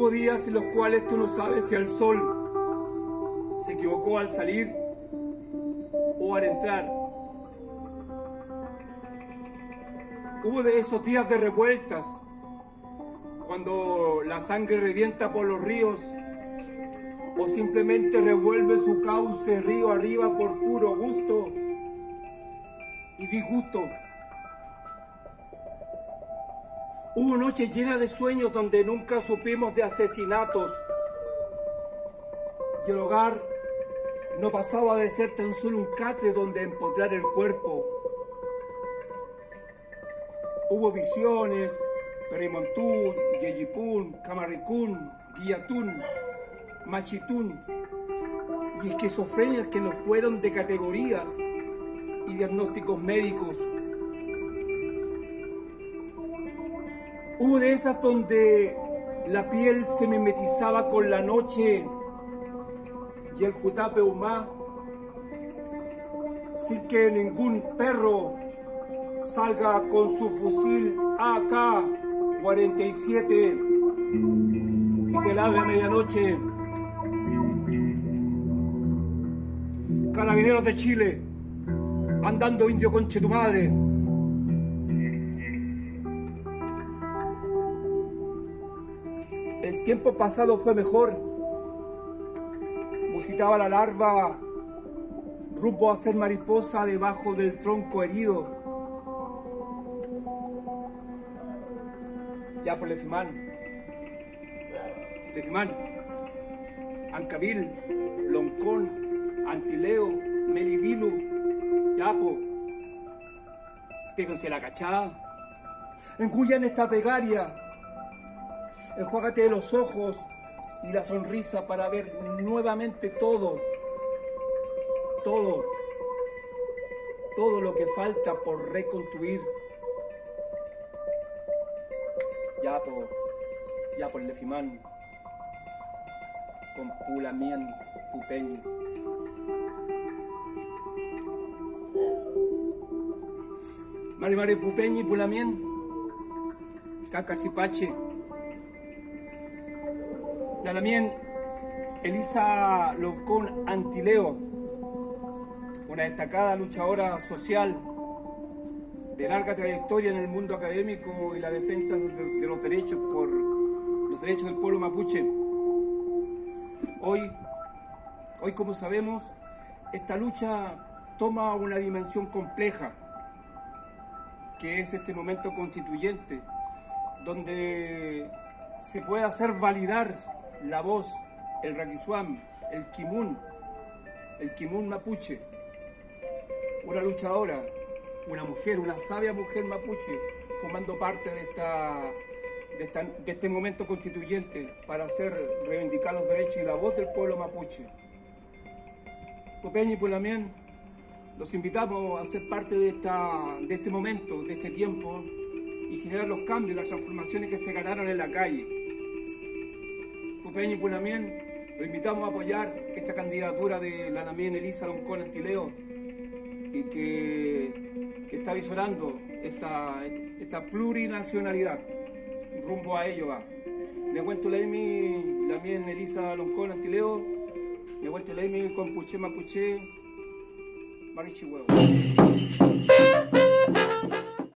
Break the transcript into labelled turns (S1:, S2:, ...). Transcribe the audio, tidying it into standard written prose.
S1: Hubo días en los cuales tú no sabes si el sol se equivocó al salir o al entrar. Hubo de esos días de revueltas, cuando la sangre revienta por los ríos o simplemente revuelve su cauce río arriba por puro gusto y disgusto. Hubo noches llenas de sueños donde nunca supimos de asesinatos y el hogar no pasaba de ser tan solo un catre donde empotrar el cuerpo. Hubo visiones, Perimontún, Yeyipún, Camaricún, Guillatún, Machitún y esquizofrenias que nos fueron de categorías y diagnósticos médicos. Hubo de esas donde la piel se mimetizaba con la noche y el futape humá, sin que ningún perro salga con su fusil AK-47 y te ladre a medianoche. Carabineros de Chile, andando indio conche tu madre. El tiempo pasado fue mejor. Musitaba la larva rumbo a ser mariposa debajo del tronco herido. Ya por Lefimán, Ancavil, Loncón, Antileo, Melivilu, Yapo. Péguense la cachada. Engullan esta plegaria. Enjuágate de los ojos y la sonrisa para ver nuevamente todo lo que falta por reconstruir. Ya por Lefimán, con Pulamien, Pupeñi. Mari Pupeñi, Pulamien, Cacarcipache. Yalamien, Elisa Loncón Antileo, una destacada luchadora social de larga trayectoria en el mundo académico y la defensa de los derechos por los derechos del pueblo mapuche. Hoy, como sabemos, esta lucha toma una dimensión compleja, que es este momento constituyente, donde se puede hacer validar la voz, el raquisuam, el kimun mapuche, una luchadora, una mujer, una sabia mujer mapuche, formando parte de este momento constituyente para hacer reivindicar los derechos y la voz del pueblo mapuche. Pupeñi y Pulamien, los invitamos a ser parte de este momento, de este tiempo, y generar los cambios, las transformaciones que se ganaron en la calle. Pupeñi y Pulamien, los invitamos a apoyar esta candidatura de la Lamien Elisa Loncón Antileo y que está visorando esta plurinacionalidad. Rumbo a ello va. Le cuento la Lamien Elisa Loncón Antileo, le cuento la con Puché Mapuche, Marichihuevo.